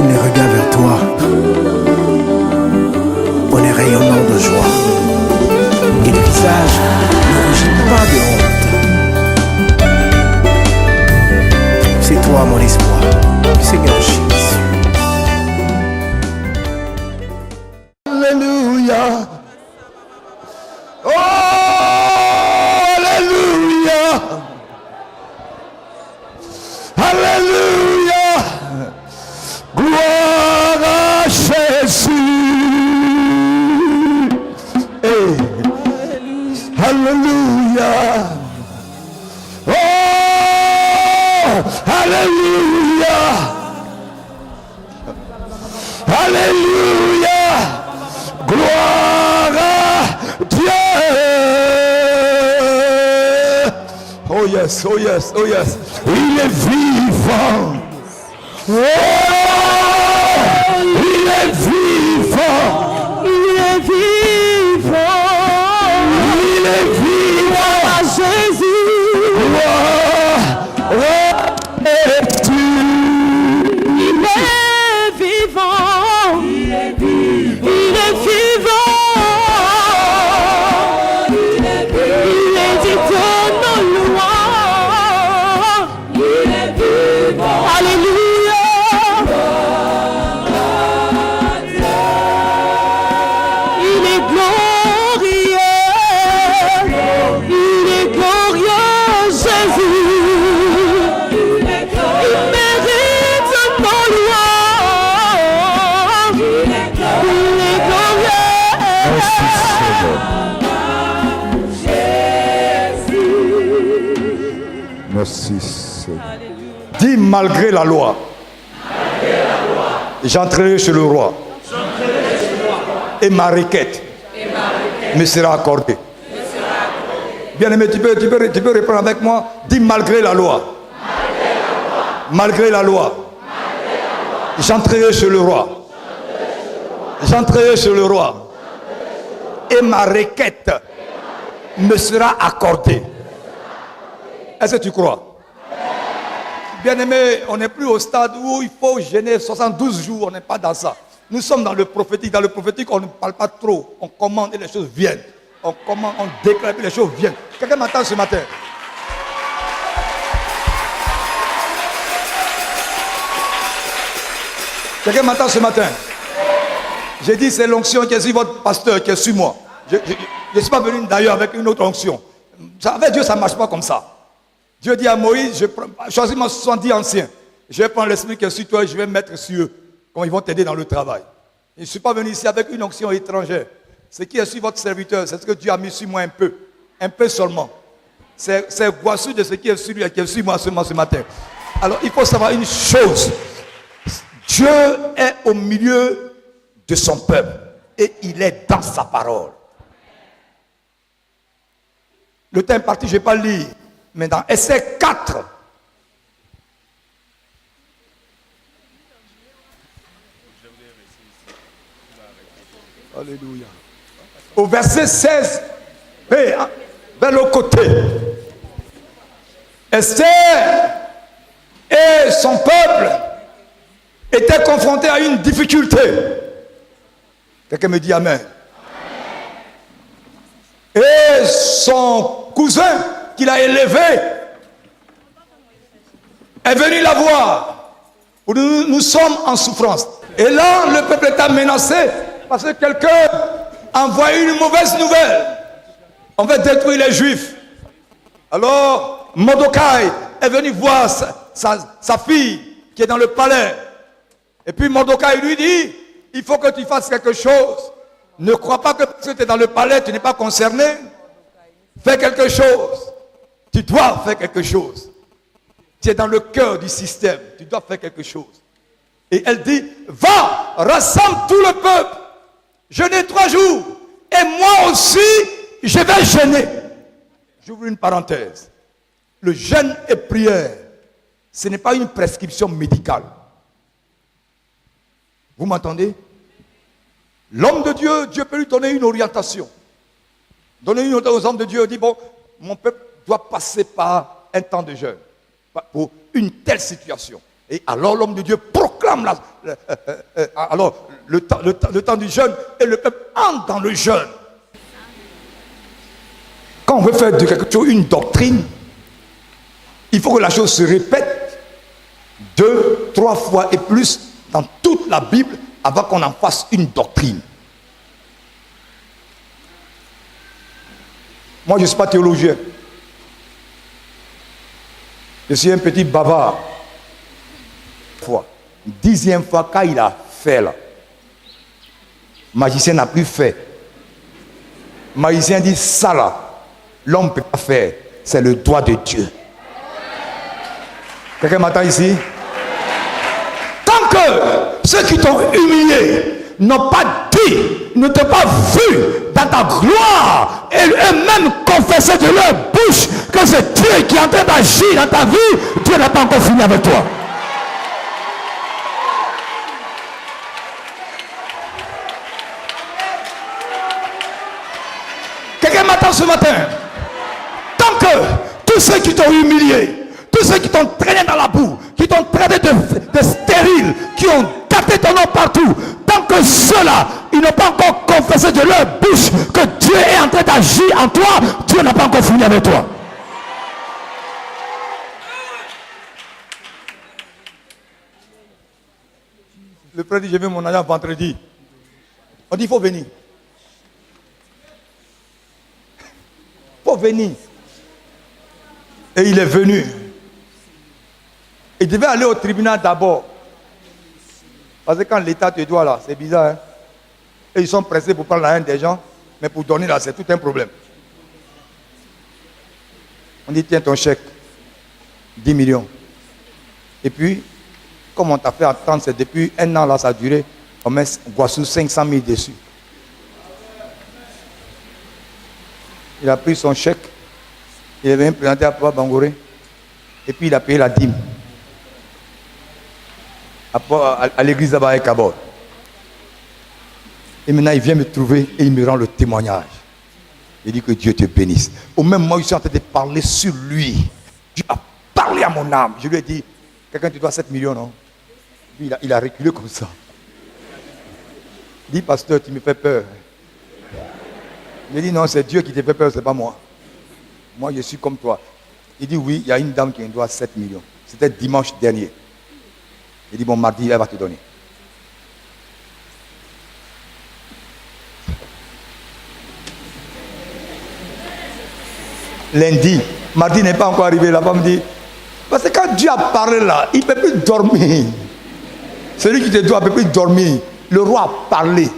tourne les regards vers toi, on est rayonnant de joie. Et le visage ne rougit pas de honte. C'est toi mon espoir, Seigneur Jésus. Alléluia. Oh, alléluia. Alléluia. Gloire à Jésus. Hey. Alléluia. Oh, alléluia. Alléluia. Gloire à Dieu. Oh yes, oh yes, oh yes. Il est vivant. Oh, il est vivant. Il est vivant. Il est vivant. À Jésus. Gloire à Dieu. Il est vivant. Il est vivant. Il est vivant. Il est dit nos lois. Il est vivant. Alléluia. Il est glorieux. Il est glorieux, Jésus. Il mérite nos lois. Il est glorieux. Merci Seigneur. Dis malgré la loi. J'entrerai chez le roi. Et ma requête me sera accordée. Bien aimé, tu peux reprendre avec moi. Dis malgré la loi. Malgré la loi. J'entrerai chez le roi. J'entrerai chez le roi. Et ma requête me sera accordée. Est-ce que tu crois? Bien-aimé, on n'est plus au stade où il faut gêner 72 jours, on n'est pas dans ça. Nous sommes dans le prophétique. Dans le prophétique, on ne parle pas trop. On commande et les choses viennent. On commande, on déclare et les choses viennent. Quelqu'un m'entend ce matin? Quelqu'un m'entend ce matin? J'ai dit c'est l'onction qui est sur votre pasteur, qui est sur moi. Je ne suis pas venu d'ailleurs avec une autre onction. Avec Dieu, ça ne marche pas comme ça. Dieu dit à Moïse, choisis moi 70 anciens. Je vais prendre l'esprit qui est sur toi et je vais mettre sur eux. Comment ils vont t'aider dans le travail. Je ne suis pas venu ici avec une onction étrangère. Ce qui est sur votre serviteur, c'est ce que Dieu a mis sur moi un peu. Un peu seulement. C'est boissu de ce qui est sur lui et qui est sur moi seulement ce matin. Alors il faut savoir une chose. Dieu est au milieu de son peuple. Et il est dans sa parole. Le temps est parti, je ne vais pas le lire. Mais dans Essai 4, alléluia. Au verset 16, vers le côté, Esther et son peuple étaient confrontés à une difficulté. Quelqu'un me dit amen. Et son cousin qu'il a élevé est venu la voir. Nous sommes en souffrance. Et là, le peuple est menacé parce que quelqu'un a envoyé une mauvaise nouvelle. On va détruire les Juifs. Alors, Mordokai est venu voir sa fille qui est dans le palais. Et puis Mordokai lui dit, il faut que tu fasses quelque chose. Ne crois pas que parce que tu es dans le palais, tu n'es pas concerné. Fais quelque chose. Tu dois faire quelque chose. Tu es dans le cœur du système. Tu dois faire quelque chose. Et elle dit, va, rassemble tout le peuple. Jeûnez 3 jours. Et moi aussi, je vais jeûner. J'ouvre une parenthèse. Le jeûne et prière, ce n'est pas une prescription médicale. Vous m'entendez? L'homme de Dieu, Dieu peut lui donner une orientation. Donner une orientation aux hommes de Dieu. Dit, bon, mon peuple doit passer par un temps de jeûne. Pour une telle situation. Et alors l'homme de Dieu proclame proclame alors le temps du jeûne et le peuple entre dans le jeûne. Quand on veut faire de quelque chose une doctrine, il faut que la chose se répète 2, 3 fois et plus dans toute la Bible avant qu'on en fasse une doctrine. Moi, je ne suis pas théologien. Je suis un petit bavard. 10e fois, quand il a fait là, magicien n'a plus fait. Magicien dit ça là, l'homme ne peut pas faire. C'est le doigt de Dieu. Quelqu'un m'attend ici? Tant que ceux qui t'ont humilié n'ont pas dit, ne t'ont pas vu dans ta gloire et eux-mêmes confessé de leur bouche que c'est Dieu qui est en train d'agir dans ta vie, Dieu n'a pas encore fini avec toi. Quelqu'un m'attend ce matin? Tant que tous ceux qui t'ont humilié, tous ceux qui t'ont traîné dans la boue, qui t'ont traité de stérile, qui ont tapé ton nom partout, tant que ceux-là, ils n'ont pas encore confessé de leur bouche que Dieu est en train d'agir en toi, Dieu n'a pas encore fini avec toi. Le frère dit, je vais mon agent vendredi. On dit, il faut venir. Il faut venir. Et il est venu. Il devait aller au tribunal d'abord. Parce que quand l'État te doit là, c'est bizarre. Hein? Et ils sont pressés pour prendre la haine des gens. Mais pour donner là, c'est tout un problème. On dit, tiens ton chèque. 10 millions. Et puis, comme on t'a fait attendre, c'est depuis un an là, ça a duré. On met Guassou 500 000 dessus. Il a pris son chèque. Il est venu présenter à Papa Bangoré. Et puis il a payé la dîme. À l'église là-bas avec Kabor. Et maintenant il vient me trouver et il me rend le témoignage. Il dit que Dieu te bénisse. Au même moment, je suis en train de parler sur lui. Dieu a parlé à mon âme. Je lui ai dit, quelqu'un te doit 7 millions, non? Puis il a reculé comme ça. Il dit, pasteur, tu me fais peur. Il dit, non, c'est Dieu qui te fait peur, c'est pas moi. Moi, je suis comme toi. Il dit, oui, il y a une dame qui me doit 7 millions. C'était dimanche dernier. Il dit, bon, mardi, elle va te donner. Lundi, mardi n'est pas encore arrivé. La femme dit, parce que quand Dieu a parlé là, il ne peut plus dormir. Celui qui te doit ne peut plus dormir. Le roi a parlé.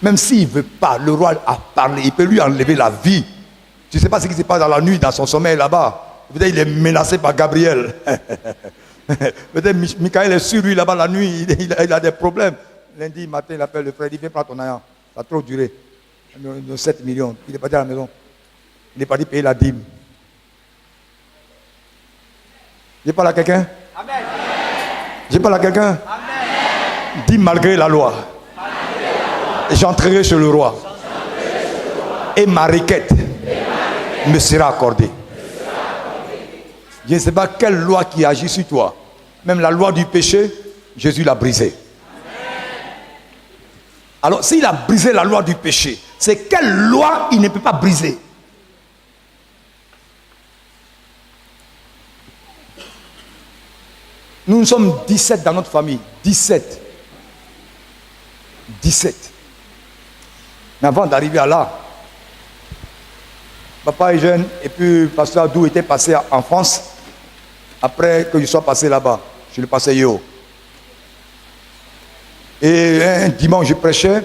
Même s'il ne veut pas, le roi a parlé. Il peut lui enlever la vie. Tu ne sais pas ce qui se passe dans la nuit, dans son sommeil là-bas. Peut-être qu'il est menacé par Gabriel. Peut-être Michael est sur lui là-bas la nuit. Il a des problèmes. Lundi matin, il appelle le frère. Il dit, viens prendre ton argent. Ça a trop duré. Nos 7 millions. Il est parti à la maison. Il est parti payer la dîme. Je parle à quelqu'un? Amen. Je parle à quelqu'un? Amen. Dis malgré la loi. J'entrerai chez le roi. Et ma requête me sera accordée. Je ne sais pas quelle loi qui agit sur toi. Même la loi du péché, Jésus l'a brisée. Alors, s'il a brisé la loi du péché, c'est quelle loi il ne peut pas briser? Nous sommes 17 dans notre famille. 17. 17. Mais avant d'arriver à là, papa est jeune et puis pasteur Adou était passé en France. Après que je sois passé là-bas, je le passais Yo. Et un dimanche, je prêchais.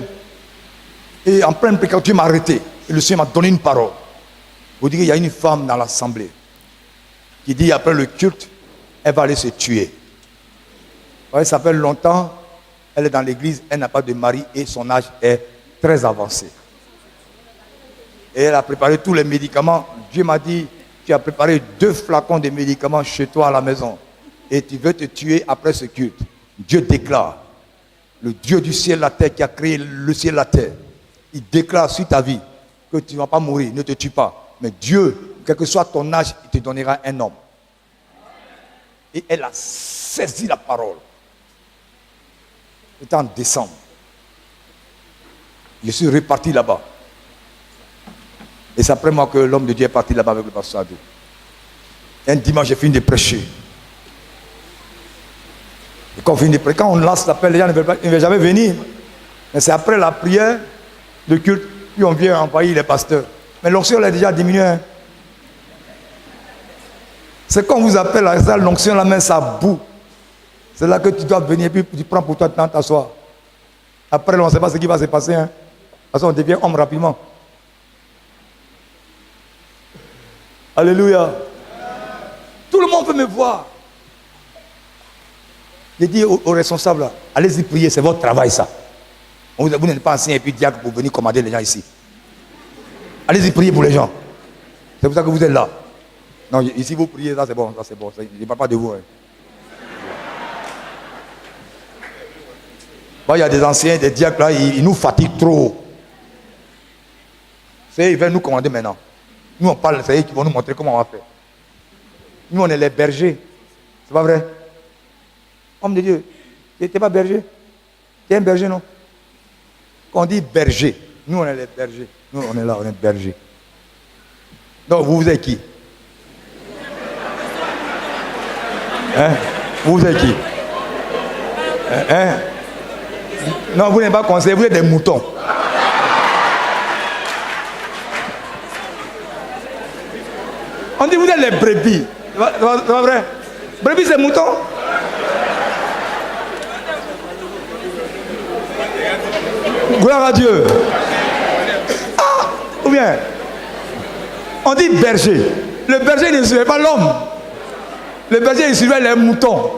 Et en pleine prédication, Dieu m'a arrêté. Et le Seigneur m'a donné une parole. Vous dites qu'il y a une femme dans l'assemblée qui dit après le culte, elle va aller se tuer. Ça s'appelle longtemps. Elle est dans l'église, elle n'a pas de mari et son âge est très avancé. Et elle a préparé tous les médicaments. Dieu m'a dit, tu as préparé 2 flacons de médicaments chez toi à la maison. Et tu veux te tuer après ce culte. Dieu déclare, le Dieu du ciel et la terre qui a créé le ciel et la terre, il déclare sur ta vie que tu ne vas pas mourir, ne te tue pas. Mais Dieu, quel que soit ton âge, il te donnera un homme. Et elle a saisi la parole. C'était en décembre. Je suis reparti là-bas. Et c'est après moi que l'homme de Dieu est parti là-bas avec le pasteur Adou. Un dimanche, j'ai fini de prêcher. Et quand on lance l'appel, les gens ne veulent jamais venir. Mais c'est après la prière, le culte, puis on vient envoyer les pasteurs. Mais l'onction a déjà diminué. Hein. C'est quand on vous appelle à ça, l'onction, la main, ça boue. C'est là que tu dois venir, puis tu prends pour toi, tu t'assois. Après, on ne sait pas ce qui va se passer. Hein. De toute façon, on devient homme rapidement. Alléluia. Tout le monde veut me voir. J'ai dit aux responsables, allez-y prier, c'est votre travail ça. Vous n'êtes pas ancien et puis diacre pour venir commander les gens ici. Allez-y prier pour les gens. C'est pour ça que vous êtes là. Non, ici vous priez, ça c'est bon, ça c'est bon. Je ne parle pas de vous. Hein. Bon, il y a des anciens, des diacres là, ils nous fatiguent trop. Ils veulent nous commander maintenant. Nous on parle, c'est eux qui vont nous montrer comment on va faire. Nous on est les bergers. C'est pas vrai? Homme de Dieu, tu n'es pas berger? Tu es un berger, non? Quand on dit berger, nous on est les bergers. Nous on est là, on est bergers. Donc vous êtes qui? Hein? Vous êtes qui? Hein? Non, vous n'êtes pas conseillé, vous êtes des moutons. On dit vous êtes les brebis. C'est pas vrai? Brebis c'est mouton? Gloire à Dieu. Ah, ou bien, on dit berger. Le berger ne suivait pas l'homme. Le berger il suivait les moutons.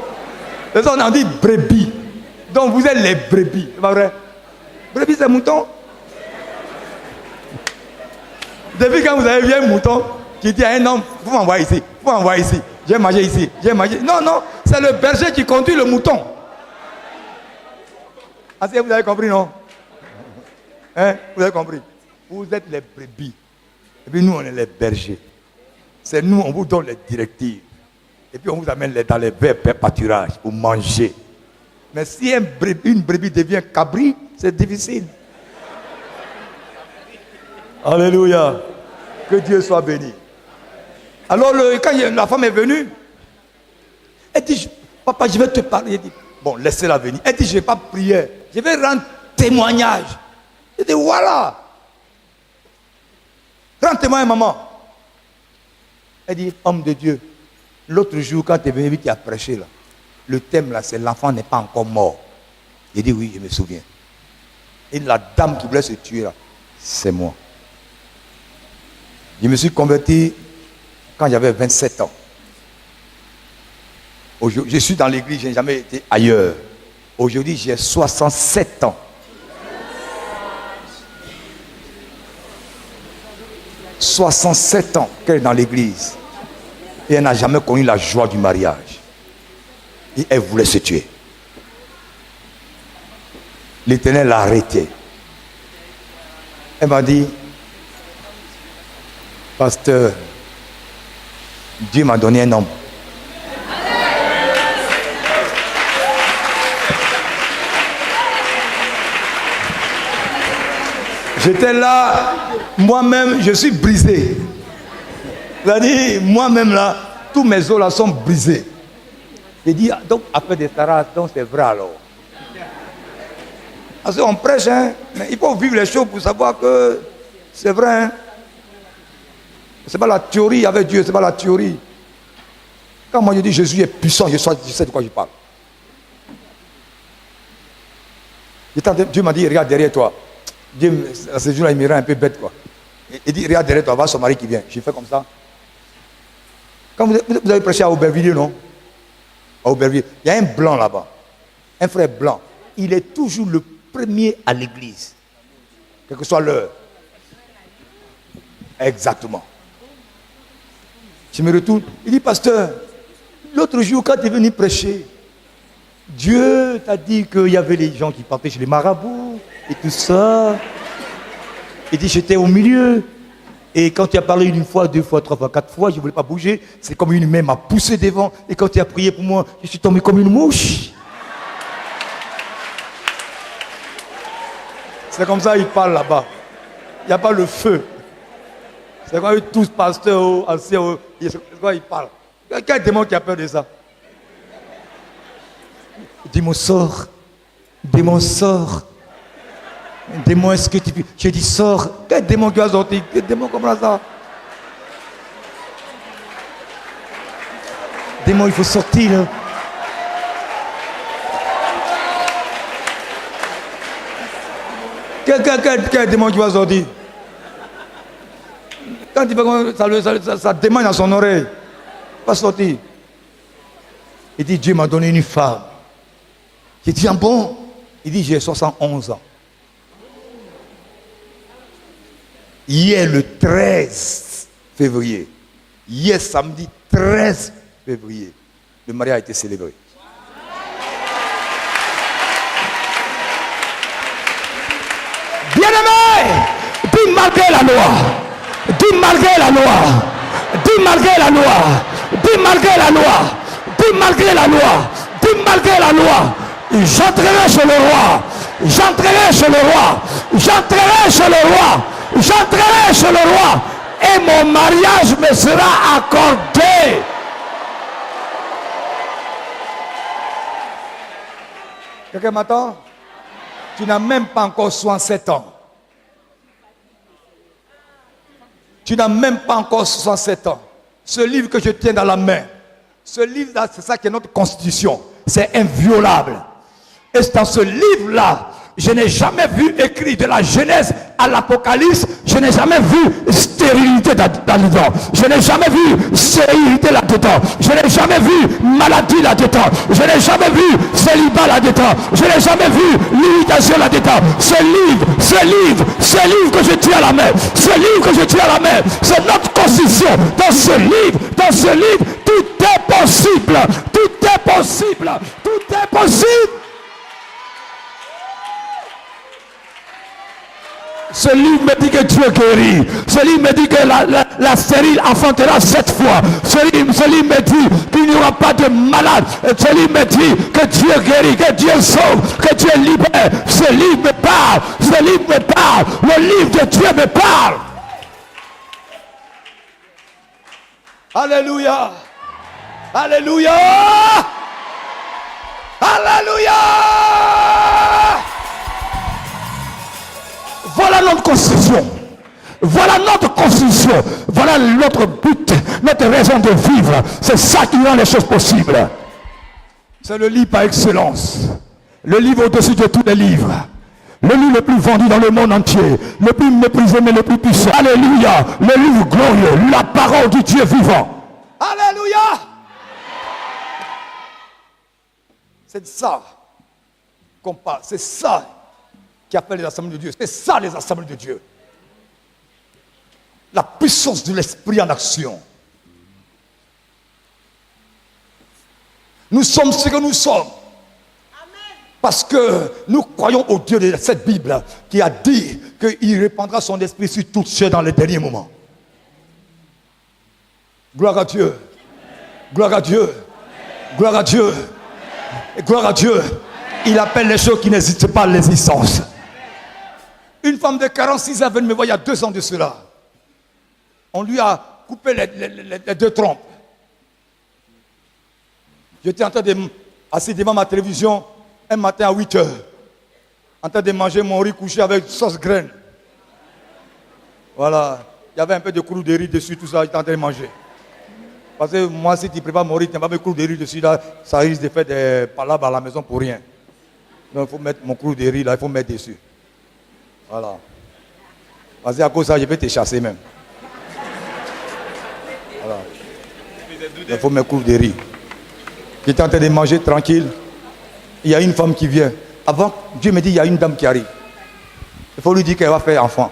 Et ça, on dit brebis. Donc vous êtes les brebis. C'est pas vrai? Brebis c'est mouton. Depuis quand vous avez vu un mouton qui dit à un homme, vous m'envoyez ici, vous m'envoyez ici, j'ai mangé ici, j'ai mangé. Non, non, c'est le berger qui conduit le mouton. Ah, si vous avez compris, non? Hein? Vous avez compris? Vous êtes les brebis. Et puis nous, on est les bergers. C'est nous, on vous donne les directives. Et puis on vous amène dans les verts pâturage pour manger. Mais si une brebis devient cabri, c'est difficile. Alléluia. Que Dieu soit béni. Alors, quand la femme est venue, elle dit, papa, je vais te parler. Elle dit, bon, laissez-la venir. Elle dit, je ne vais pas prier. Je vais rendre témoignage. Je dis, voilà. Rends témoignage, maman. Elle dit, homme de Dieu, l'autre jour, quand tu es venu, tu as prêché là. Le thème là, c'est l'enfant n'est pas encore mort. J'ai dit, oui, je me souviens. Et la dame qui voulait se tuer là, c'est moi. Je me suis converti quand j'avais 27 ans. Je suis dans l'église, je n'ai jamais été ailleurs. Aujourd'hui, j'ai 67 ans. 67 ans qu'elle est dans l'église. Et elle n'a jamais connu la joie du mariage. Et elle voulait se tuer. L'Éternel l'a arrêtée. Elle m'a dit, pasteur, Dieu m'a donné un homme. J'étais là, moi-même, je suis brisé. C'est-à-dire, moi-même là, tous mes os là sont brisés. J'ai dit, donc, après des taras, donc c'est vrai alors. Parce qu'on prêche, hein, mais il faut vivre les choses pour savoir que c'est vrai. Hein. C'est pas la théorie avec Dieu, c'est pas la théorie. Quand moi je dis Jésus est puissant, je sais de quoi je parle. Dieu m'a dit, regarde derrière toi. Dieu, à ce jour-là, il me rend un peu bête, quoi. Il dit, regarde derrière toi, va son mari qui vient. J'ai fait comme ça. Quand vous avez prêché à Aubervilliers, non? À Aubervilliers, il y a un blanc là-bas. Un frère blanc. Il est toujours le premier à l'église. Quelle que soit l'heure. Exactement. Je me retourne. Il dit, pasteur, l'autre jour, quand tu es venu prêcher, Dieu t'a dit qu'il y avait les gens qui partaient chez les marabouts et tout ça. Il dit, j'étais au milieu. Et quand tu as parlé une fois, deux fois, trois fois, quatre fois, je ne voulais pas bouger. C'est comme une main m'a poussé devant. Et quand tu as prié pour moi, je suis tombé comme une mouche. C'est comme ça qu'ils parlent là-bas. Il n'y a pas le feu. C'est quand ils tous pasteurs, anciens, c'est quand ils parlent. Quel démon qui a peur de ça? Démon sort. Démon sort. Démon, est-ce que tu... J'ai dit sors. Quel démon qui va sortir? Quel démon comme ça? Démon, il faut sortir là. Quel démon qui va sortir? Quand il fait ça démon dans son oreille. Va sortir. Il dit Dieu m'a donné une femme. J'ai dit ah bon? Il dit j'ai 71 ans. Hier le 13 février. Hier samedi 13 février. Le mariage a été célébré. Bien-aimé, dis malgré la loi. Dis malgré la loi. Dis malgré la loi. Dis malgré la loi. Dis malgré la loi. Dis malgré la loi. J'entrerai chez le roi. J'entrerai chez le roi. J'entrerai chez le roi. J'entrerai chez le roi. Et mon mariage me sera accordé. Quelqu'un m'attend? Tu n'as même pas encore 67 ans. Tu n'as même pas encore 67 ans. Ce livre que je tiens dans la main, ce livre-là, c'est ça qui est notre constitution. C'est inviolable. Et dans ce livre-là, je n'ai jamais vu écrit de la Genèse à l'Apocalypse, je n'ai jamais vu stérilité là-dedans. Je n'ai jamais vu stérilité là-dedans. Je n'ai jamais vu maladie là-dedans. Je n'ai jamais vu célibat là-dedans. Je n'ai jamais vu limitation là-dedans. Ce livre que je tiens à la main, ce livre que je tiens à la main, c'est notre constitution. Dans ce livre, tout est possible. Tout est possible. Tout est possible. Ce livre me dit que Dieu guérit. Ce livre me dit que la stérile enfantera 7 fois. Ce livre me dit qu'il n'y aura pas de malade. Ce livre me dit que Dieu guérit, que Dieu sauve, que Dieu libère. Ce livre me parle. Ce livre me parle. Le livre de Dieu me parle. Alléluia. Alléluia. Alléluia. Voilà notre constitution. Voilà notre constitution. Voilà notre but, notre raison de vivre. C'est ça qui rend les choses possibles. C'est le livre par excellence. Le livre au-dessus de tous les livres. Le livre le plus vendu dans le monde entier. Le plus méprisé mais le plus puissant. Alléluia. Le livre glorieux. La parole du Dieu vivant. Alléluia. C'est de ça qu'on parle. C'est ça qui appelle les assemblées de Dieu. C'est ça les assemblées de Dieu. La puissance de l'esprit en action. Nous sommes ce que nous sommes. Parce que nous croyons au Dieu de cette Bible qui a dit qu'il répandra son esprit sur toutes choses dans les derniers moments. Gloire à Dieu. Gloire à Dieu. Gloire à Dieu. Et gloire à Dieu. Il appelle les choses qui n'existent pas à l'existence. Une femme de 46 ans venue me voir il y a 2 ans de cela. On lui a coupé les 2 trompes. J'étais en train de assis devant ma télévision un matin à 8 heures. En train de manger mon riz couché avec sauce graine. Voilà. Il y avait un peu de clou de riz dessus, tout ça, j'étais en train de manger. Parce que moi, si tu prépares mon riz, tu n'as pas de clou de riz dessus, là, ça risque de faire des palabres à la maison pour rien. Donc il faut mettre mon clou de riz là, il faut mettre dessus. Voilà. Parce qu'à cause de ça, je vais te chasser même. Voilà. Il faut mettre clou de riz. J'étais en train de manger tranquille. Il y a une femme qui vient. Avant, Dieu me dit, il y a une dame qui arrive. Il faut lui dire qu'elle va faire enfant.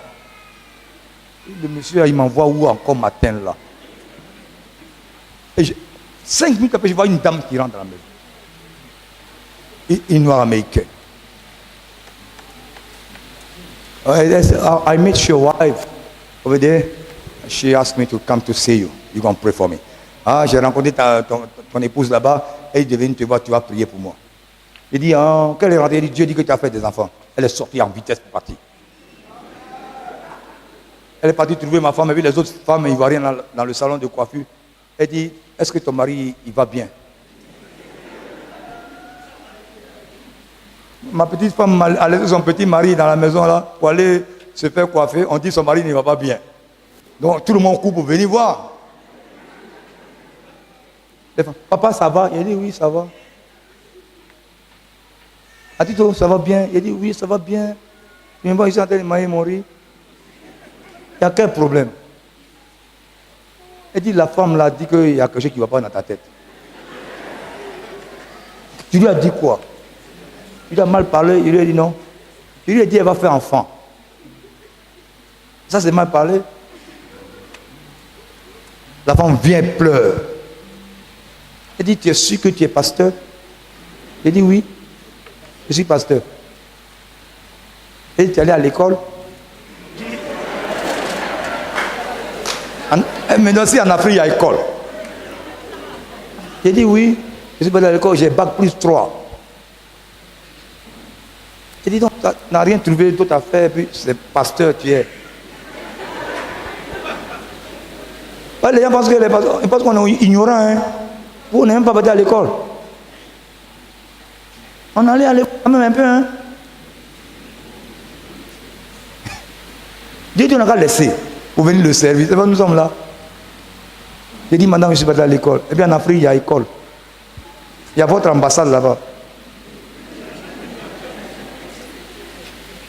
Le monsieur, il m'envoie où encore matin là. Et 5 minutes après, je vois une dame qui rentre dans la maison. Une noire américaine. I met your wife over there. She asked me to come to see you. You can pray for me. Ah, j'ai rencontré ton épouse là-bas. Elle est venue te voir, tu vas prier pour moi. Il dit, quand elle est rentrée, Dieu dit que tu as fait des enfants. Elle est sortie en vitesse pour partir. Elle est partie trouver ma femme, elle a vu les autres femmes ivoiriennes dans le salon de coiffure. Elle dit, est-ce que ton mari, il va bien? Ma petite femme a laissé son petit mari dans la maison là pour aller se faire coiffer. On dit son mari ne va pas bien. Donc tout le monde court pour venir voir. Papa, ça va? Il dit oui, ça va. Atito, ça va bien? Il dit oui, ça va bien. Je me vois ici en train de manger mon riz. Il y a quel problème? Elle dit la femme là dit qu'il y a quelque chose qui ne va pas dans ta tête. Tu lui as dit quoi? Il a mal parlé, il lui a dit non. Il lui a dit elle va faire enfant. Ça c'est mal parlé. La femme vient et pleure. Elle dit tu es sûr que tu es pasteur? Il dit oui, je suis pasteur. Elle dit tu es allé à l'école? Maintenant si en Afrique il y a école. Il dit oui, je suis allé à l'école, j'ai bac plus 3. Il dit donc, tu n'as rien trouvé d'autre à faire, puis c'est pasteur, tu es. Ouais, les gens pensent qu'on est ignorant. Hein. Vous n'avez même pas parti à l'école. On allait à l'école quand même un peu. Hein. Dieu n'a qu'à laisser pour venir le service. Et bien, nous sommes là. J'ai dit, madame, je suis parti à l'école. Et bien en Afrique, il y a école. Il y a votre ambassade là-bas.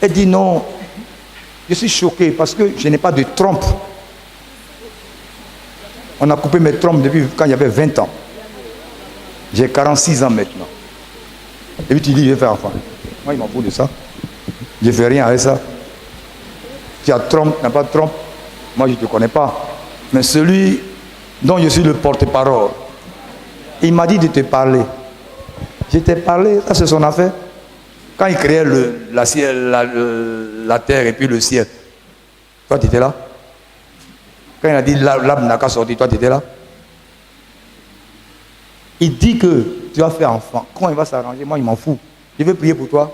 Elle dit non, je suis choqué parce que je n'ai pas de trompe. On a coupé mes trompes depuis quand il y avait 20 ans. J'ai 46 ans maintenant. Et puis tu dis, je vais faire enfant. Moi, il m'en fout de ça. Je ne fais rien avec ça. Tu as trompe, tu n'as pas de trompe. Moi, je ne te connais pas. Mais celui dont je suis le porte-parole, il m'a dit de te parler. Je t'ai parlé, ça c'est son affaire. Quand il créait la terre et puis le ciel, toi tu étais là. Quand il a dit l'arbre n'a qu'à sortir, toi tu étais là. Il dit que tu vas faire enfant. Quand il va s'arranger, moi il m'en fout. Je vais prier pour toi.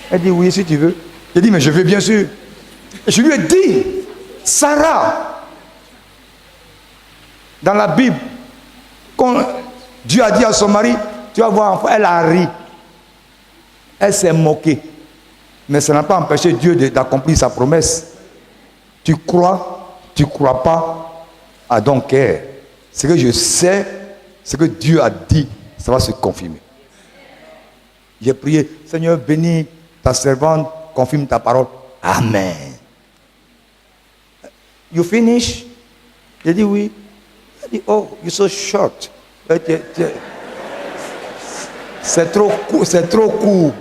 Elle dit oui si tu veux. Il dit mais je veux bien sûr. Et je lui ai dit, Sarah, dans la Bible, quand Dieu a dit à son mari, tu vas voir enfant, elle a ri. Elle s'est moquée. Mais ça n'a pas empêché Dieu d'accomplir sa promesse. Tu crois pas à ton cœur. Ce que je sais, ce que Dieu a dit, ça va se confirmer. J'ai prié, Seigneur, bénis ta servante, confirme ta parole. Amen. You finish? J'ai dit oui. Elle dit, oh, you're so short. C'est trop court, c'est trop court.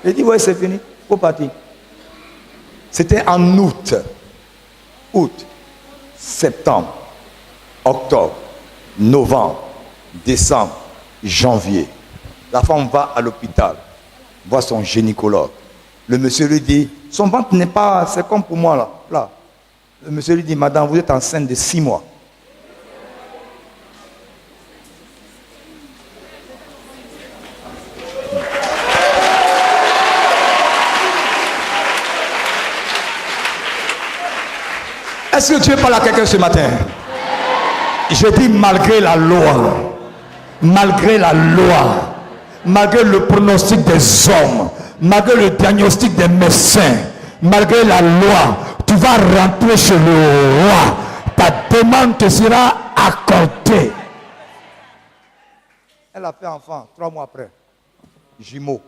J'ai dit, ouais, c'est fini. Faut partir. C'était en août. Août, septembre, octobre, novembre, décembre, janvier. La femme va à l'hôpital, voit son gynécologue. Le monsieur lui dit, son ventre n'est pas, c'est comme pour moi là. Le monsieur lui dit, madame, vous êtes enceinte de 6 mois. Est-ce que tu veux parler à quelqu'un ce matin? Je dis malgré la loi, malgré le pronostic des hommes, malgré le diagnostic des médecins, malgré la loi, tu vas rentrer chez le roi. Ta demande te sera accordée. Elle a fait enfant 3 mois après. Jumeaux.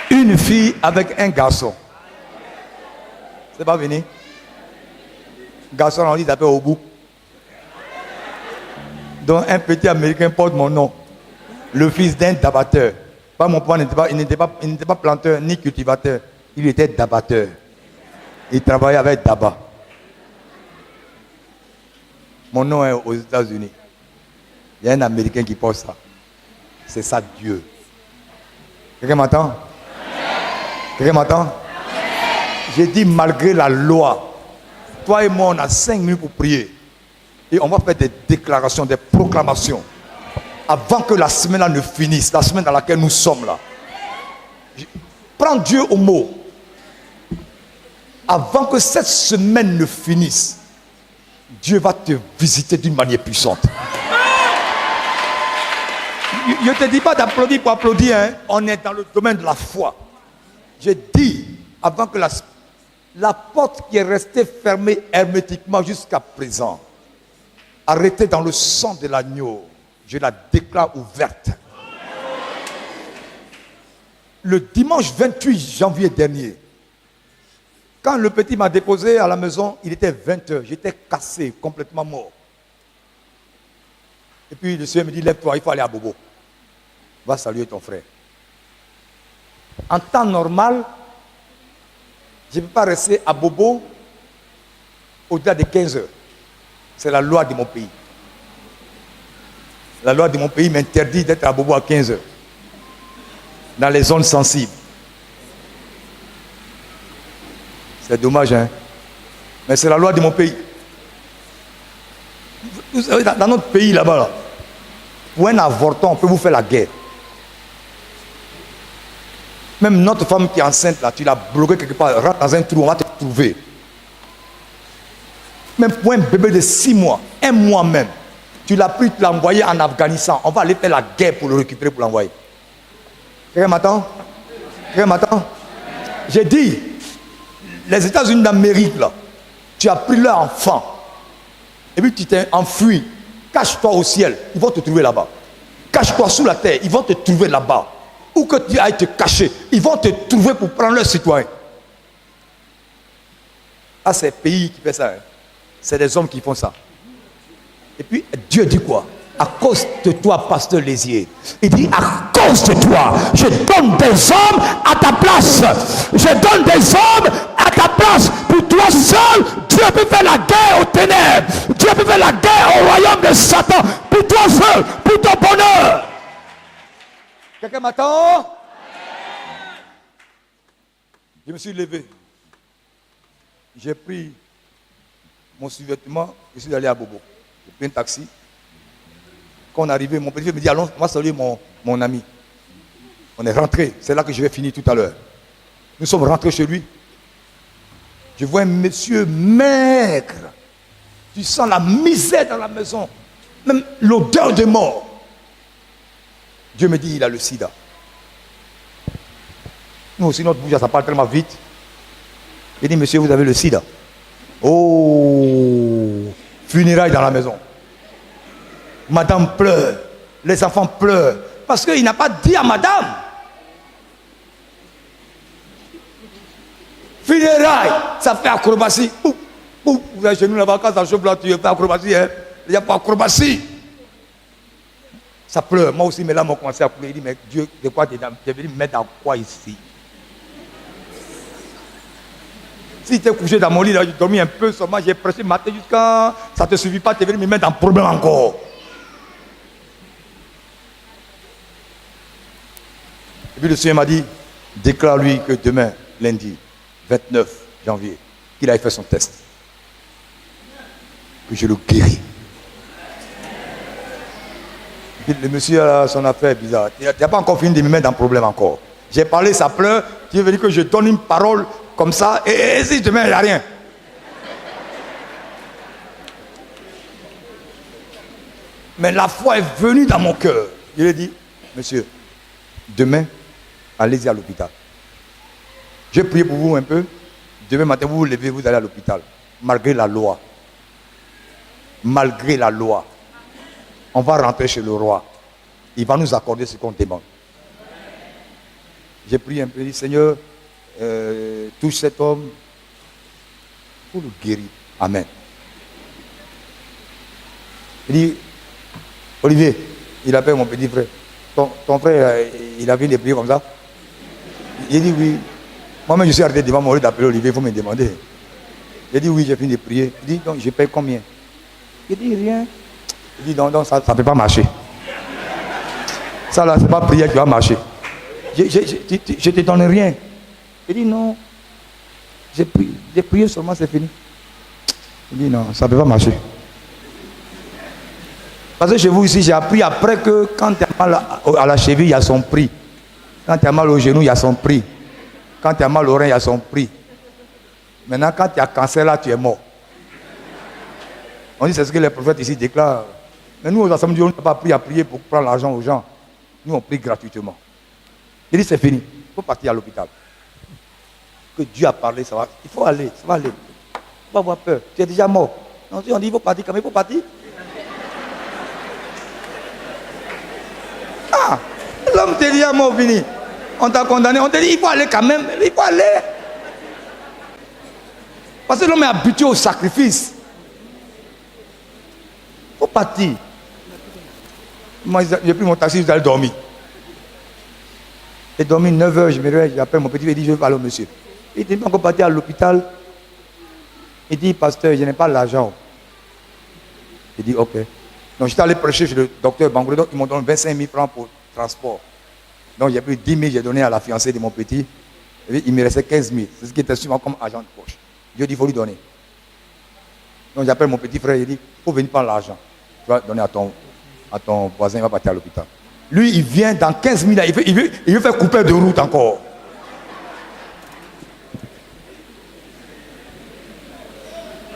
Une fille avec un garçon. C'est pas venu. Garçon, on dit d'appeler au bout. Donc un petit Américain porte mon nom. Le fils d'un d'abatteur. Pas mon père il n'était pas planteur ni cultivateur. Il était d'abatteur. Il travaillait avec Daba. Mon nom est aux États-Unis. Il y a un Américain qui porte ça. C'est ça Dieu. Quelqu'un m'entend? Quelqu'un m'entend? J'ai dit malgré la loi, toi et moi on a 5 minutes pour prier. Et on va faire des déclarations, des proclamations. avant que la semaine là ne finisse, la semaine dans laquelle nous sommes là. Prends Dieu au mot. Avant que cette semaine ne finisse, Dieu va te visiter d'une manière puissante. Je ne te dis pas d'applaudir pour applaudir, hein. On est dans le domaine de la foi. Je dis, avant que la porte qui est restée fermée hermétiquement jusqu'à présent, arrêtée dans le sang de l'agneau, je la déclare ouverte. Le dimanche 28 janvier dernier, quand le petit m'a déposé à la maison, il était 20h, j'étais cassé, complètement mort. Et puis le Seigneur me dit, lève-toi, il faut aller à Bobo. Va saluer ton frère. En temps normal, je ne peux pas rester à Bobo au-delà de 15 heures. C'est la loi de mon pays. La loi de mon pays m'interdit d'être à Bobo à 15 heures. Dans les zones sensibles. C'est dommage, hein. Mais c'est la loi de mon pays. Vous savez, dans notre pays là-bas, là, pour un avorton, on peut vous faire la guerre. Même notre femme qui est enceinte, là, tu l'as bloquée quelque part, rentre dans un trou, on va te trouver. Même pour un bébé de 6 mois, 1 mois même, tu l'as pris, tu l'as envoyé en Afghanistan, on va aller faire la guerre pour le récupérer, pour l'envoyer. Quelqu'un m'attend? Quelqu'un m'attend? J'ai dit, les États-Unis d'Amérique, là, tu as pris leur enfant, et puis tu t'es enfui. Cache-toi au ciel, ils vont te trouver là-bas. Cache-toi sous la terre, ils vont te trouver là-bas. Où que tu ailles te cacher, ils vont te trouver pour prendre leurs citoyens. Ah, c'est le pays qui fait ça. Hein. C'est des hommes qui font ça. Et puis, Dieu dit quoi? À cause de toi, pasteur Lézier. Il dit, à cause de toi, je donne des hommes à ta place. Je donne des hommes à ta place. Pour toi seul, Dieu peut faire la guerre aux ténèbres. Dieu peut faire la guerre au royaume de Satan. Pour toi seul, pour ton bonheur. Quelqu'un m'attend? Je me suis levé. J'ai pris mon survêtement. Je suis allé à Bobo. J'ai pris un taxi. Quand on est arrivé, mon petit frère me dit, allons, on va saluer mon ami. On est rentré. C'est là que je vais finir tout à l'heure. Nous sommes rentrés chez lui. Je vois un monsieur maigre. Tu sens la misère dans la maison. Même l'odeur de mort. Dieu me dit, il a le sida. Nous aussi, notre bouche, ça parle tellement vite. Il dit, monsieur, vous avez le sida. Oh, funérailles dans la maison. Madame pleure. Les enfants pleurent. Parce qu'il n'a pas dit à madame. Funérailles, ça fait acrobatie. Vous avez chez nous là-bas, quand ça chauffe là, tu fais acrobatie. Hein? Il n'y a pas acrobatie. Ça pleure. Moi aussi, mes larmes ont commencé à couler. Il dit, mais Dieu, de quoi tu es venu me mettre dans quoi ici? Si tu es couché dans mon lit, là, j'ai dormi un peu, seulement j'ai pressé le matin jusqu'à... Ça ne te suffit pas, tu es venu me mettre dans le problème encore. Et puis le Seigneur m'a dit, déclare-lui que demain, lundi, 29 janvier, qu'il a fait son test. Que je le guéris. Le monsieur a son affaire bizarre. Il n'a pas encore fini de me mettre dans le problème encore. J'ai parlé, ça pleure. Tu veux dire que je donne une parole comme ça et si demain il n'y a rien. Mais la foi est venue dans mon cœur. Il a dit, monsieur, demain, allez-y à l'hôpital. Je vais prier pour vous un peu. Demain matin, vous vous levez, vous allez à l'hôpital. Malgré la loi. Malgré la loi. On va rentrer chez le roi. Il va nous accorder ce qu'on demande. J'ai prié un peu, dit, Seigneur, touche cet homme pour le guérir. Amen. Il dit, Olivier, il appelle mon petit frère. Ton frère, il a vu des prières comme ça? Il dit oui. Moi-même, je suis arrêté devant moi, au lieu d'appeler Olivier, il faut me demander. Il dit oui, j'ai fini de prier. Il dit, donc, je paye combien? Il dit rien. Il dit, non, ça ne peut pas marcher. Ça, là, ce n'est pas prière qui va marcher. Je ne te donne rien. Il dit, non. J'ai prié seulement, c'est fini. Il dit, non, ça ne peut pas marcher. Parce que chez vous ici, j'ai appris après que quand tu as mal à la cheville, il y a son prix. Quand tu as mal au genou, il y a son prix. Quand tu as mal au rein, il y a son prix. Maintenant, quand tu as cancer, là, tu es mort. On dit c'est ce que les prophètes ici déclarent. Mais nous, aux assemblées, on n'a pas appris à prier pour prendre l'argent aux gens. Nous, on prie gratuitement. Il dit c'est fini. Il faut partir à l'hôpital. Que Dieu a parlé, ça va. Il faut aller, ça va aller. Il faut pas avoir peur. Tu es déjà mort. Non, on dit il faut partir. Quand même, il faut partir. Ah, l'homme te dit à mort, fini. On t'a condamné. On te dit il faut aller quand même. Il faut aller. Parce que l'homme est habitué au sacrifice. Il faut partir. Moi, j'ai pris mon taxi, je suis allé dormir. J'ai dormi 9 heures, je me réveille, j'appelle mon petit, il dit, je veux parler au monsieur. Il dit, encore partir à l'hôpital. Il dit, pasteur, je n'ai pas l'argent. Il dit, ok. Donc, j'étais allé prêcher chez le docteur Bangouré, donc ils m'ont donné 25 000 francs pour le transport. Donc, j'ai pris 10 000, j'ai donné à la fiancée de mon petit. Et puis, il me restait 15 000. C'est ce qui était souvent comme argent de poche. Dieu dit, il faut lui donner. Donc, j'appelle mon petit frère, il dit, il faut venir prendre l'argent. Tu vas donner à ton voisin, il va partir à l'hôpital. Lui, il vient dans 15 000 ans, il veut faire couper de route encore.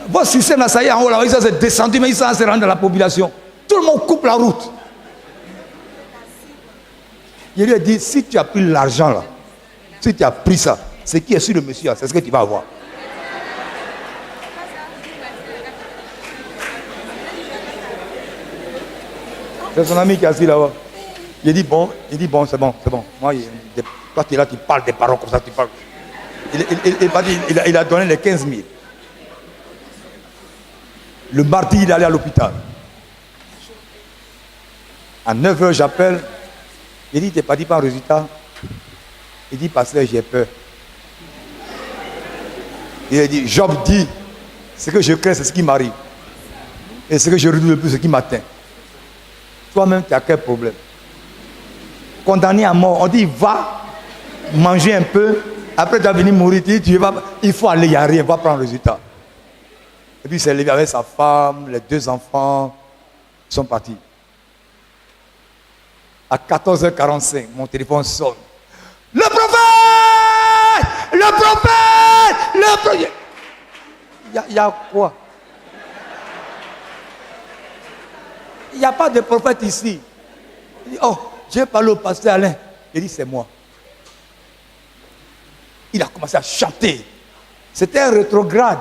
Votre système là, ça y est, en haut, là, ça s'est descendu, mais ça s'est rendu dans la population. Tout le monde coupe la route. Il lui a dit, si tu as pris l'argent là, si tu as pris ça, ce qui est sur le monsieur, c'est ce que tu vas avoir. C'est son ami qui est assis là-bas. Il dit bon, c'est bon. Moi, toi tu es là, tu parles des paroles comme ça, tu parles. Il a donné les 15 000. Le mardi, il est allé à l'hôpital. À 9 h, j'appelle. Il dit, t'es pas dit par résultat. Il dit, pasteur, j'ai peur. Il a dit, Job dit, ce que je crains, c'est ce qui m'arrive. Et ce que je redoute le plus, c'est ce qui m'atteint. Toi-même, tu as quel problème? Condamné à mort, on dit va manger un peu, après tu vas venir mourir, il faut aller, il n'y a rien, va prendre le résultat. Et puis il s'est levé avec sa femme, les 2 enfants, ils sont partis. À 14 h 45, mon téléphone sonne. Le prophète! Le prophète! Le prophète! Il y a quoi? Il n'y a pas de prophète ici. Il dit, oh, j'ai parlé au pasteur Alain. Il dit, c'est moi. Il a commencé à chanter. C'était un rétrograde.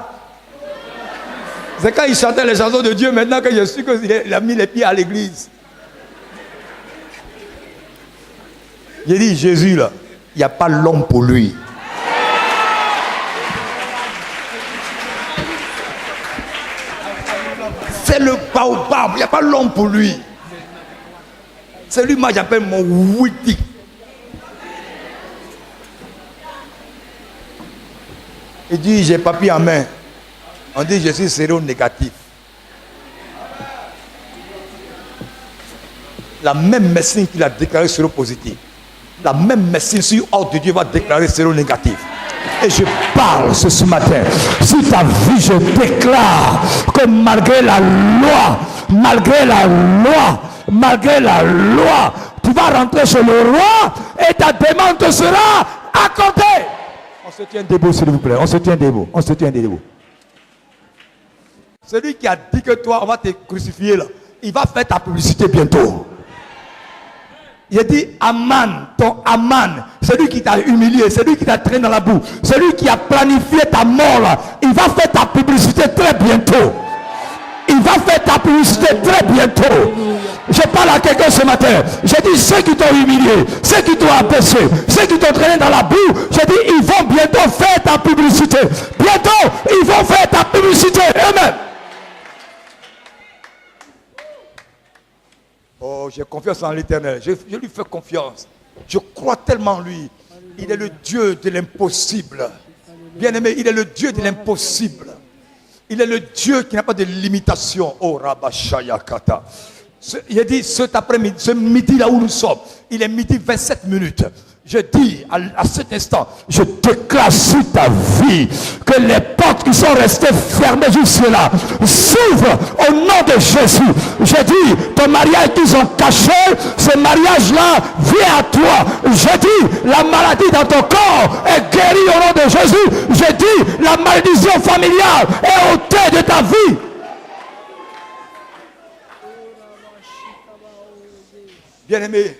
C'est quand il chantait les chansons de Dieu, maintenant que je suis qu'il a mis les pieds à l'église. J'ai dit, Jésus là, il n'y a pas l'homme pour lui. C'est le baobab, il n'y a pas l'homme pour lui. C'est lui, moi j'appelle mon Widi. Il dit, j'ai papier en main. On dit, je suis séro-négatif. La même médecine qu'il a déclaré séro-positif, la même médecine sur ordre de Dieu va déclarer séro-négatif. Et je parle ce matin. Si ta vie, je déclare que malgré la loi, tu vas rentrer chez le roi et ta demande te sera accordée. On se tient debout, s'il vous plaît. On se tient debout. Celui qui a dit que toi, on va te crucifier là, il va faire ta publicité bientôt. Il a dit, Aman, ton Aman, celui qui t'a humilié, celui qui t'a traîné dans la boue, celui qui a planifié ta mort là, il va faire ta publicité très bientôt. Il va faire ta publicité très bientôt. Je parle à quelqu'un ce matin. J'ai dit, ceux qui t'ont humilié, ceux qui t'ont abaissé, ceux qui t'ont traîné dans la boue, j'ai dit, ils vont bientôt faire ta publicité. Bientôt, ils vont faire ta publicité. Amen. Oh, j'ai confiance en l'Éternel. Je lui fais confiance. Je crois tellement en lui. Il est le Dieu de l'impossible. Bien-aimé, il est le Dieu de l'impossible. Il est le Dieu qui n'a pas de limitation. Oh, Rabashayakata. Il a dit cet après-midi, ce midi là où nous sommes, il est midi 27 minutes. Je dis à cet instant, je déclare sur ta vie que les portes qui sont restées fermées jusque-là s'ouvrent au nom de Jésus. J'ai dit, ton mariage qu'ils ont caché, ce mariage-là vient à toi. J'ai dit, la maladie dans ton corps est guérie au nom de Jésus. J'ai dit, la malédiction familiale est ôtée de ta vie. Bien-aimés,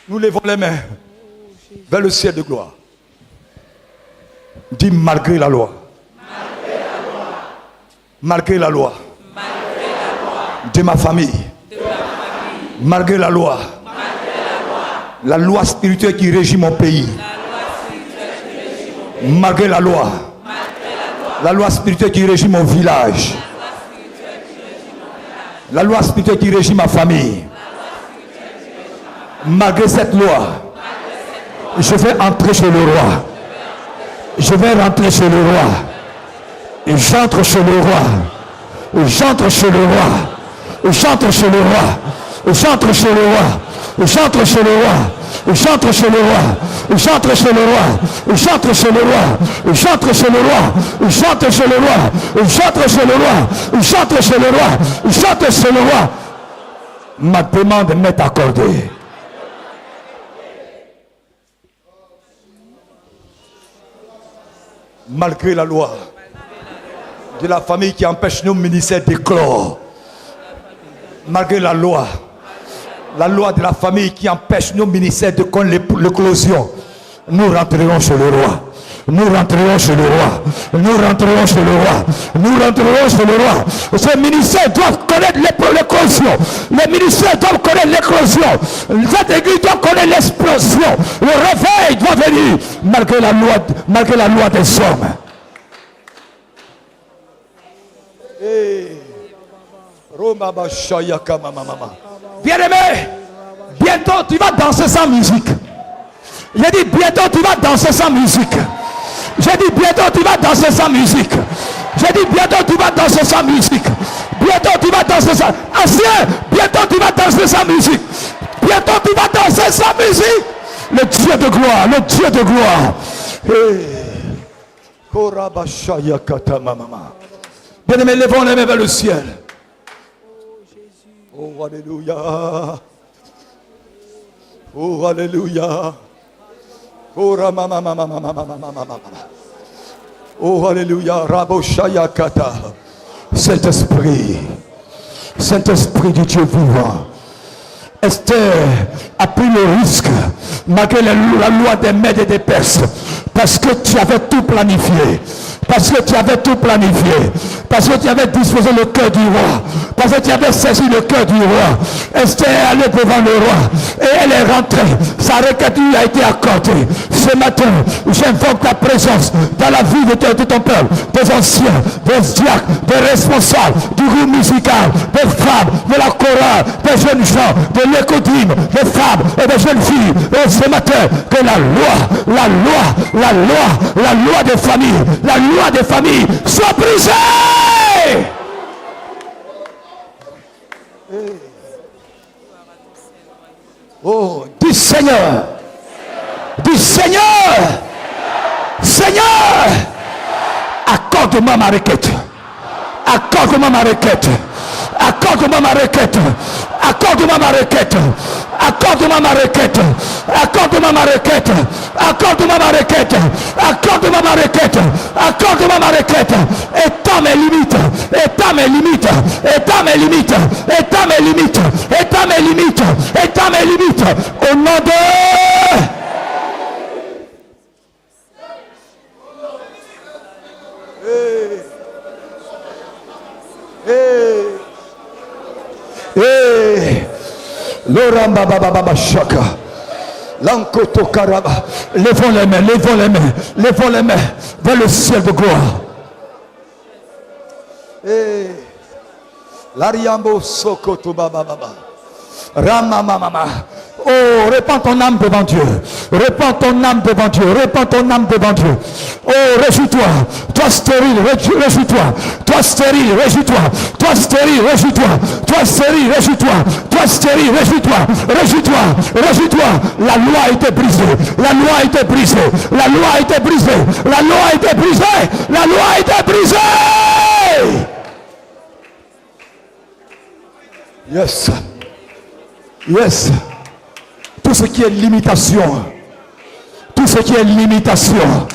nous levons les mains vers le ciel de gloire. Dis malgré la loi. Malgré la loi. De ma famille. Malgré la loi. La loi spirituelle qui régit mon pays. Malgré la loi. La loi spirituelle qui régit mon village. La loi spirituelle qui régit ma famille. Malgré cette loi, je vais entrer chez le roi. Je vais rentrer chez le roi. Et j'entre chez le roi. J'entre chez le roi. J'entre chez le roi. J'entre chez le roi. J'entre chez le roi. J'entre chez le roi. J'entre chez le roi. J'entre chez le roi. J'entre chez le roi. J'entre chez le roi. J'entre chez le roi. J'entre chez le roi. J'entre chez le roi. Ma demande m'est accordée. Malgré la loi de la famille qui empêche nos ministères d'éclore. Malgré la loi de la famille qui empêche nos ministères de connaître l'éclosion. Nous rentrerons chez le roi. Nous rentrerons chez le roi. Nous rentrerons chez le roi. Nous rentrerons chez le roi. Ces ministères doivent connaître l'éclosion. Les ministères doivent connaître l'éclosion. Cette église doit connaître l'explosion. Le réveil doit venir malgré la loi des hommes. Bien-aimé, bientôt tu vas danser sans musique. J'ai dit bientôt tu vas danser sans musique. J'ai dit bientôt tu vas danser sans musique. J'ai dit bientôt tu vas danser sans musique. Bientôt tu vas danser sans... Ancien, bientôt tu vas danser sans musique. Bientôt tu vas danser sans musique. Le Dieu de gloire, le Dieu de gloire. Bien-aimés, levons les mains vers le ciel. Oh, alléluia. Oh, alléluia. Oh, oh, alléluia. Raboshaya kata. Saint-Esprit. Saint-Esprit du Dieu vivant. Esther a pris le risque, malgré la loi des Mèdes et des Perses, parce que tu avais tout planifié. Parce que tu avais tout planifié. Parce que tu avais disposé le cœur du roi. Parce que tu avais saisi le cœur du roi. Esther est allée devant le roi. Et elle est rentrée. Sa requête lui a été accordée. Ce matin, j'invoque ta présence dans la vie de ton peuple. Des anciens, des diacres, des responsables, du groupe musical, des femmes, de la chorale, des jeunes gens, de l'écodime, des femmes et des jeunes filles. Et ce matin, que la loi des familles, la loi des familles soit brisée. Oh, dis Seigneur, dis Seigneur, Seigneur, accorde-moi ma requête, accorde-moi ma requête, accorde-moi ma requête, accorde-moi ma requête, accorde-moi ma requête, accorde-moi ma requête, accorde-moi ma requête, accorde-moi ma requête, accorde-moi ma requête, étends mes limites, étends mes limites, étends mes limites, étends mes limites, étends mes limites, étends mes limites, au nom de... Loramba baba shaka. Lankoto karaba. Levons les mains, levons les mains, levons les mains vers le ciel de gloire. L'ariambo sokoto baba baba. Rama mama. Oh, répands ton âme devant Dieu. Répands ton âme devant Dieu. Répands ton âme devant Dieu. Oh, réjouis-toi. Toi stérile, réjouis-toi. Toi stérile, réjouis-toi. Toi stérile, réjouis-toi. Toi stérile, réjouis-toi. Toi stérile, réjouis-toi. Réjouis-toi. Réjouis-toi. La loi a été brisée. La loi a été brisée. La loi a été brisée. La loi a été brisée. La loi a été brisée. Yes. Yes. Tout ce qui est limitation, tout ce qui est limitation,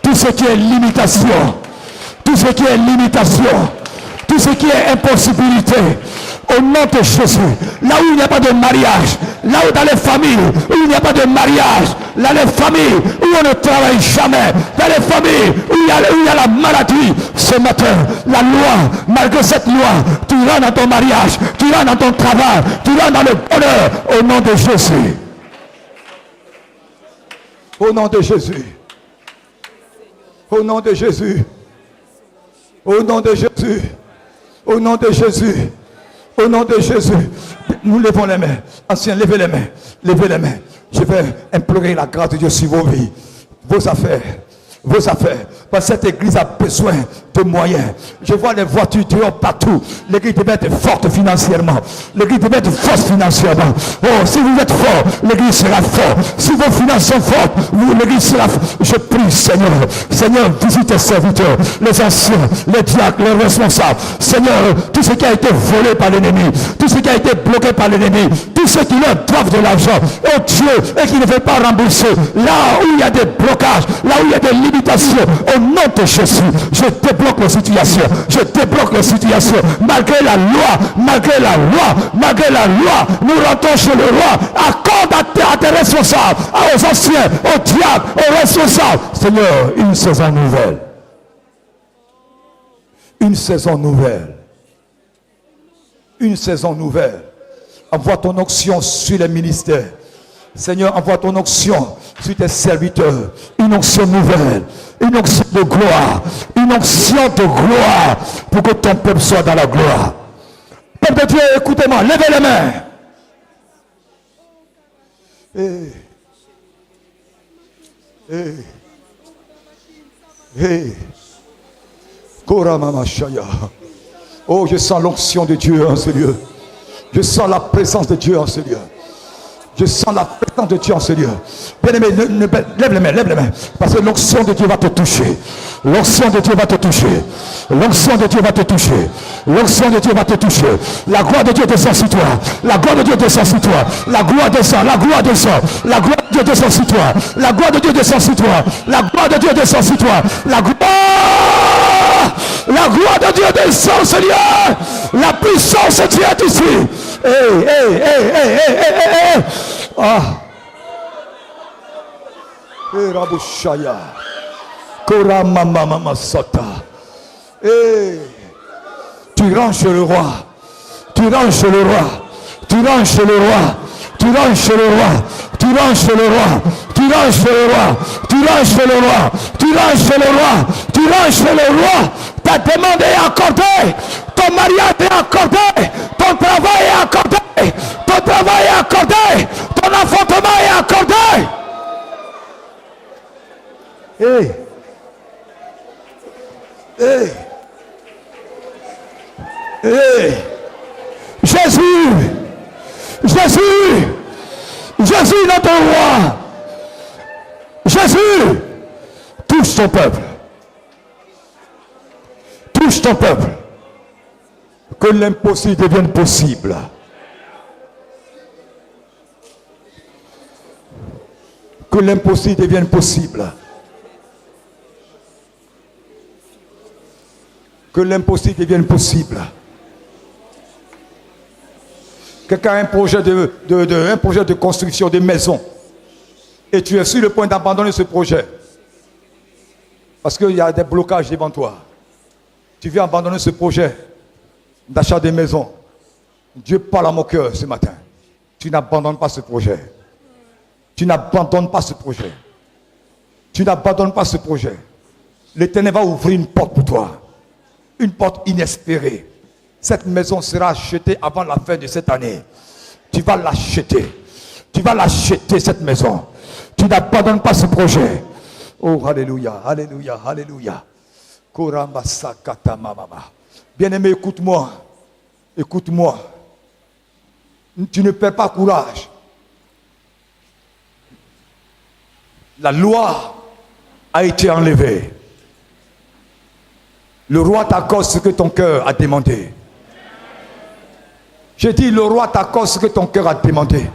tout ce qui est limitation, tout ce qui est limitation, tout ce qui est impossibilité, au nom de Jésus, là où il n'y a pas de mariage, là où dans les familles où il n'y a pas de mariage, dans les familles où on ne travaille jamais, dans les familles où il y a la maladie, ce matin, la loi, malgré cette loi, tu rentres dans ton mariage, tu rentres dans ton travail, tu rentres dans le bonheur, au nom de Jésus. Au nom de Jésus. Au nom de Jésus. Au nom de Jésus. Au nom de Jésus. Au nom de Jésus. Nous levons les mains. Anciens, levez les mains. Levez les mains. Je vais implorer la grâce de Dieu sur vos vies, vos affaires. Vos affaires. Parce que cette église a besoin de moyens. Je vois les voitures dehors partout. L'église devait être forte financièrement. L'église devait être forte financièrement. Oh, si vous êtes fort, l'église sera forte. Si vos finances sont fortes, l'église sera forte. Je prie, Seigneur. Seigneur, visite tes serviteurs, les anciens, les diacres, les responsables. Seigneur, tout ce qui a été volé par l'ennemi, tout ce qui a été bloqué par l'ennemi, tous ceux qui leur doivent de l'argent, oh Dieu, et qui ne veulent pas rembourser, là où il y a des blocages, là où il y a des limitations, au nom de Jésus, je débloque la situation. Je débloque la situation. Malgré la loi, malgré la loi, malgré la loi, nous rentrons chez le roi. Accorde à tes responsables, aux anciens, aux diables, aux responsables. Seigneur, une saison nouvelle. Une saison nouvelle. Une saison nouvelle. Envoie ton onction sur les ministères. Seigneur, envoie ton onction sur tes serviteurs. Une onction nouvelle. Une onction de gloire. Une onction de gloire. Pour que ton peuple soit dans la gloire. Peuple de Dieu, écoutez-moi. Levez les mains. Hey. Hey. Hey. Koramamashaya. Oh, je sens l'onction de Dieu en ce lieu. Je sens la présence de Dieu en ce lieu. Je sens la présence de Dieu en ce lieu. Bien-aimé, lève les mains, lève les mains. Parce que l'onction de Dieu va te toucher. L'onction de Dieu va te toucher. L'onction de Dieu va te toucher. L'onction de Dieu va te toucher. La gloire de Dieu descend sur toi. La gloire de Dieu descend sur toi. La gloire descend, la gloire descend. La gloire de Dieu descend sur toi. La gloire de Dieu descend sur toi. La gloire de Dieu descend sur toi. La gloire de Dieu descend, Seigneur. La puissance de Dieu est ici. Ah. Rabushaya. Koramamama sota. Tu rentres chez le roi. Tu rentres chez le roi. Tu rentres chez le roi. Tu rentres chez le roi. Tu rentres chez le roi. Tu rentres chez le roi. Tu rentres chez le roi. Tu rentres chez le roi. Tu rentres chez le roi. Ta demande est accordée. Ton mariage est accordé. Ton travail est accordé. Ton travail est accordé. Ton enfantement est accordé. Hey. Hey. Hey. Jésus. Jésus. Jésus, notre roi. Jésus. Touche ton peuple. Touche ton peuple. Que l'impossible devienne possible. Que l'impossible devienne possible. Que l'impossible devienne possible. Quelqu'un a un projet de construction de maison. Et tu es sur le point d'abandonner ce projet. Parce qu'il y a des blocages devant toi. Tu viens abandonner ce projet d'achat de maison. Dieu parle à mon cœur ce matin. Tu n'abandonnes pas ce projet. Tu n'abandonnes pas ce projet. Tu n'abandonnes pas ce projet. L'Éternel va ouvrir une porte pour toi. Une porte inespérée. Cette maison sera achetée avant la fin de cette année. Tu vas l'acheter. Tu vas l'acheter, cette maison. Tu n'abandonnes pas ce projet. Oh, alléluia, alléluia, alléluia. Bien-aimé, écoute-moi. Écoute-moi. Tu ne perds pas courage. La loi a été enlevée. Le roi t'accorde ce que ton cœur a demandé. J'ai dit, le roi t'accorde ce que ton cœur a demandé.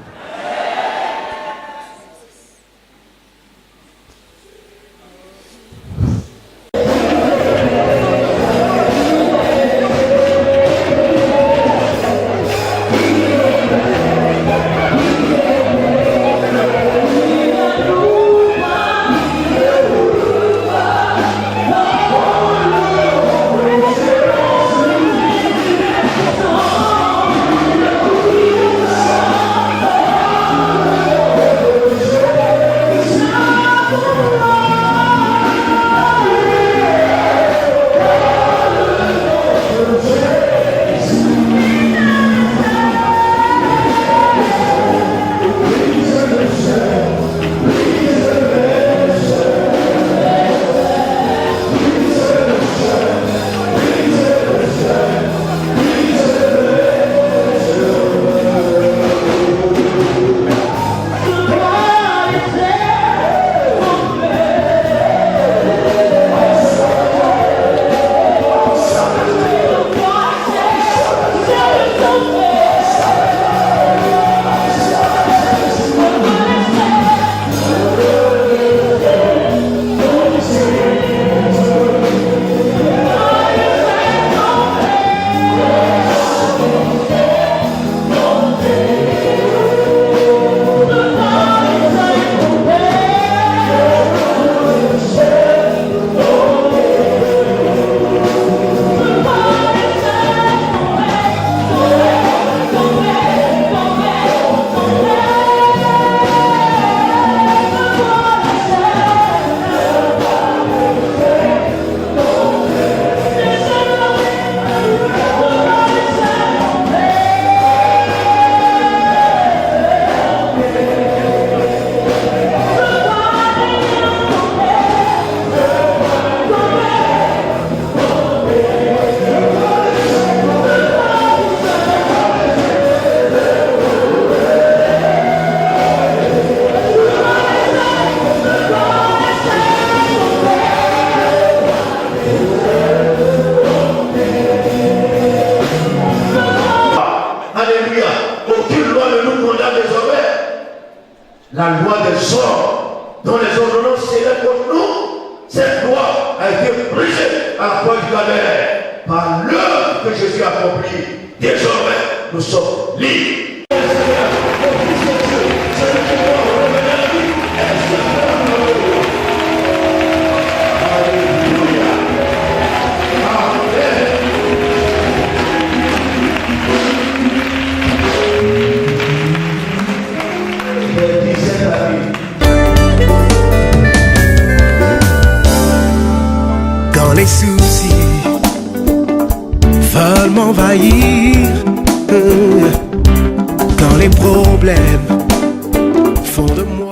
La loi des sorts dont les ordonnances seraient contre nous, cette loi a été brisée à la croix du calvaire par l'œuvre que Jésus a accomplie. Désormais, nous sommes libres. Quand les soucis veulent m'envahir, quand les problèmes font de moi